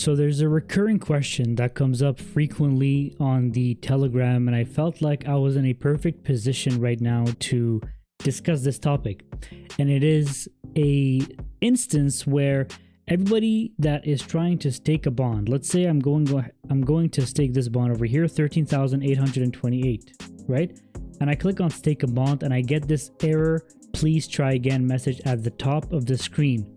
So there's a recurring question that comes up frequently on the Telegram, and I felt like I was in a perfect position right now to discuss this topic. And it is a instance where everybody that is trying to stake a bond, let's say I'm going to stake this bond over here, 13,828, right? And I click on stake a bond and I get this error, please try again message at the top of the screen.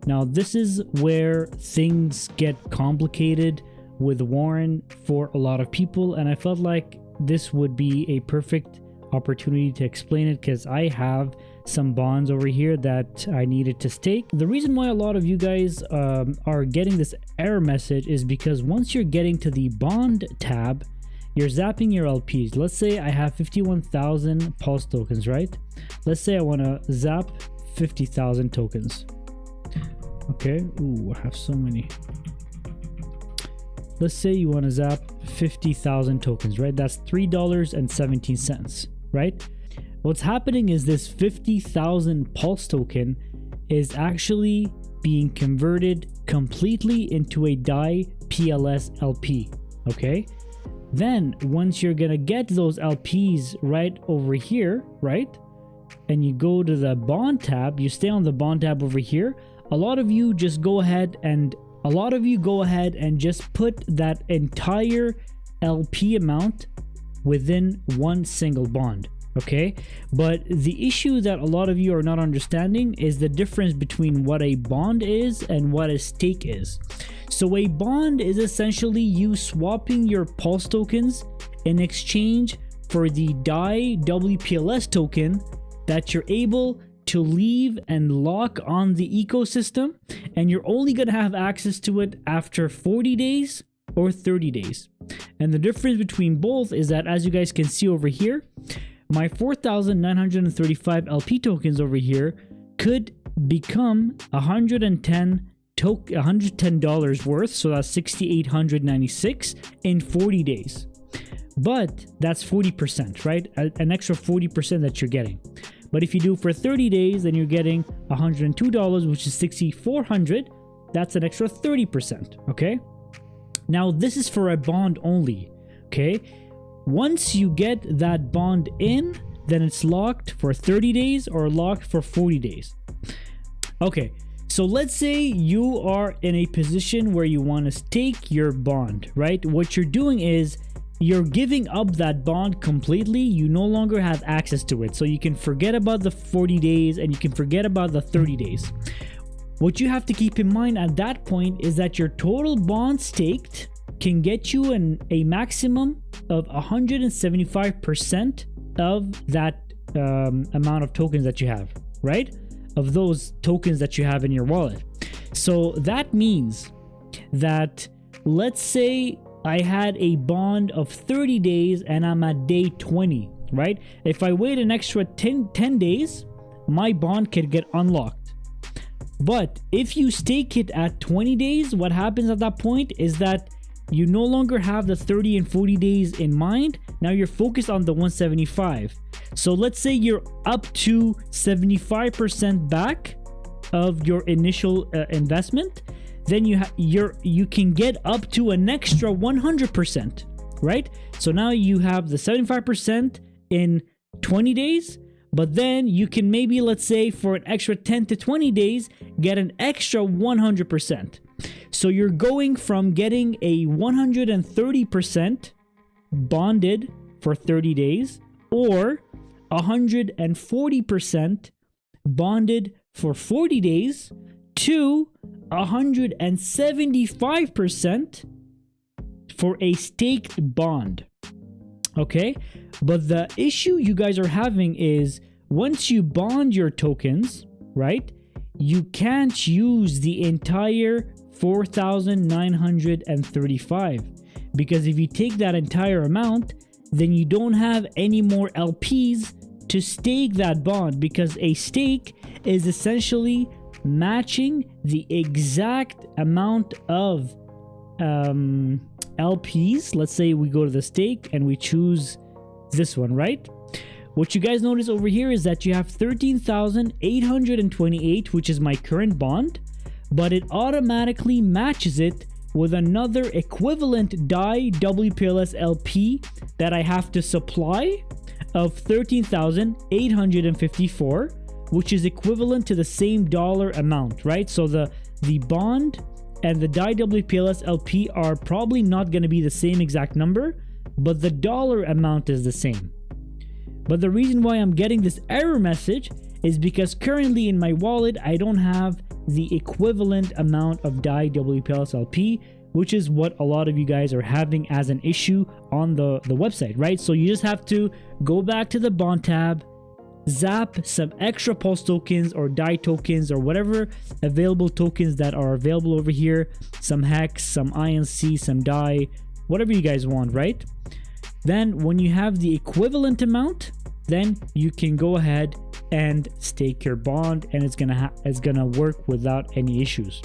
Now, this is where things get complicated with Warren for a lot of people, and I felt like this would be a perfect opportunity to explain it because I have some bonds over here that I needed to stake. The reason why a lot of you guys are getting this error message is because once you're getting to the bond tab, you're zapping your LPs. Let's say I have 51,000 Pulse tokens, right? Let's say I want to zap 50,000 tokens. Okay, ooh, I have so many. Let's say you want to zap 50,000 tokens, right? That's $3.17, right? What's happening is this 50,000 Pulse token is actually being converted completely into a Dai-WPLS LP, okay? Then once you're gonna get those LPs right over here, right? And you go to the bond tab, you stay on the bond tab over here. A lot of you go ahead and just put that entire LP amount within one single bond, okay? But the issue that a lot of you are not understanding is the difference between what a bond is and what a stake is. So a bond is essentially you swapping your Pulse tokens in exchange for the Dai-WPLS token that you're able to leave and lock on the ecosystem, and you're only going to have access to it after 40 days or 30 days. And the difference between both is that, as you guys can see over here, my 4,935 LP tokens over here could become $110 worth, so that's $6,896 in 40 days. But that's 40%, right? An extra 40% that you're getting. But if you do for 30 days, then you're getting $102, which is $6,400. That's an extra 30%, okay? Now, this is for a bond only, okay? Once you get that bond in, then it's locked for 30 days or locked for 40 days. Okay, so let's say you are in a position where you want to stake your bond, right? What you're doing is you're giving up that bond completely. You no longer have access to it. So you can forget about the 40 days and you can forget about the 30 days. What you have to keep in mind at that point is that your total bond staked can get you a maximum of 175% of that amount of tokens that you have, right? Of those tokens that you have in your wallet. So that means that, let's say I had a bond of 30 days and I'm at day 20, right? If I wait an extra 10 days, my bond could get unlocked. But if you stake it at 20 days, what happens at that point is that you no longer have the 30 and 40 days in mind. Now you're focused on the 175. So let's say you're up to 75% back of your initial investment. Then you can get up to an extra 100%, right? So now you have the 75% in 20 days, but then you can maybe, let's say, for an extra 10 to 20 days, get an extra 100%. So you're going from getting a 130% bonded for 30 days or 140% bonded for 40 days to 175% for a staked bond. Okay, but the issue you guys are having is once you bond your tokens, right, you can't use the entire 4,935, because if you take that entire amount, then you don't have any more LPs to stake that bond, because a stake is essentially matching the exact amount of LPs. Let's say we go to the stake and we choose this one, right? What you guys notice over here is that you have 13,828, which is my current bond, but it automatically matches it with another equivalent Dai-WPLS LP that I have to supply of 13,854, which is equivalent to the same dollar amount, right? So the bond and the Dai-WPLS LP are probably not going to be the same exact number, but the dollar amount is the same. But the reason why I'm getting this error message is because currently in my wallet, I don't have the equivalent amount of Dai-WPLS LP, which is what a lot of you guys are having as an issue on the website, right? So you just have to go back to the bond tab, zap some extra Pulse tokens or Dai tokens or whatever available tokens that are available over here, some Hex, some INC, some Dai, whatever you guys want, right? Then when you have the equivalent amount, then you can go ahead and stake your bond, and it's gonna work without any issues.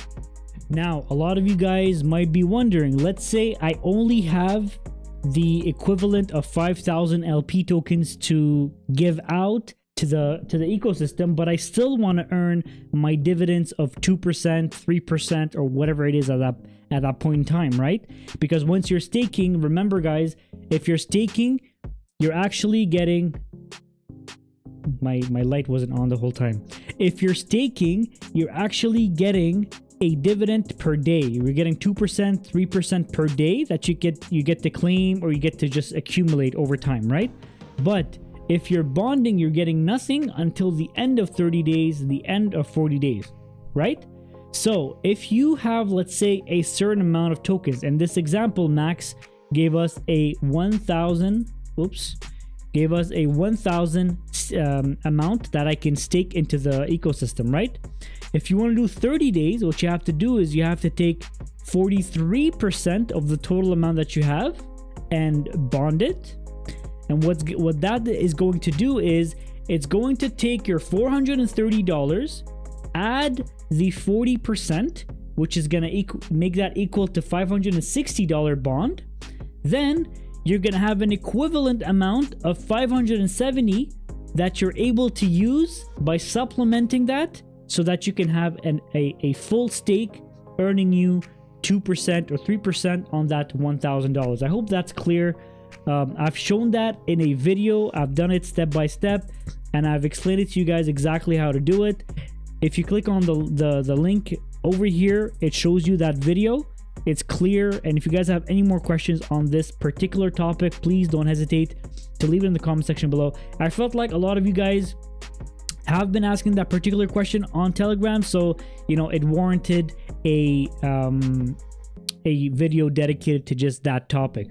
Now, a lot of you guys might be wondering, let's say I only have the equivalent of 5,000 LP tokens to give out to the ecosystem, but I still want to earn my dividends of 2%, 3%, or whatever it is at that point in time, right? Because once you're staking, remember guys, if you're staking, you're actually getting my light wasn't on the whole time. If you're staking, you're actually getting a dividend per day. You're getting 2%, 3% per day that you get to claim, or you get to just accumulate over time, right? But if you're bonding, you're getting nothing until the end of 30 days, the end of 40 days, right? So if you have, let's say, a certain amount of tokens, and this example, Max gave us a 1,000, amount that I can stake into the ecosystem, right? If you want to do 30 days, what you have to do is you have to take 43% of the total amount that you have and bond it. And what that is going to do is it's going to take your $430, add the 40%, which is going to make that equal to $560 bond. Then you're going to have an equivalent amount of 570 that you're able to use by supplementing that, so that you can have a full stake earning you 2% or 3% on that $1,000. I hope that's clear. I've shown that in a video. I've done it step by step, and I've explained it to you guys exactly how to do it. If you click on the link over here, it shows you that video. It's clear. And if you guys have any more questions on this particular topic, please don't hesitate to leave it in the comment section below. I felt like a lot of you guys have been asking that particular question on Telegram, so it warranted a video dedicated to just that topic.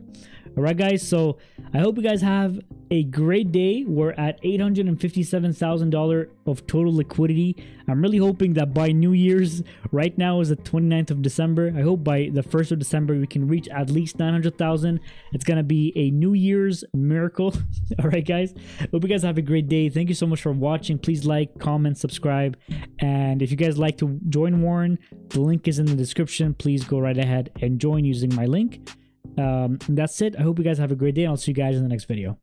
All right, guys, so I hope you guys have a great day. We're at $857,000 of total liquidity. I'm really hoping that by New Year's, right now is the 29th of December. I hope by the 1st of December, we can reach at least 900,000. It's going to be a New Year's miracle. All right, guys, hope you guys have a great day. Thank you so much for watching. Please like, comment, subscribe. And if you guys like to join Warren, the link is in the description. Please go right ahead and join using my link. That's it. I hope you guys have a great day, and I'll see you guys in the next video.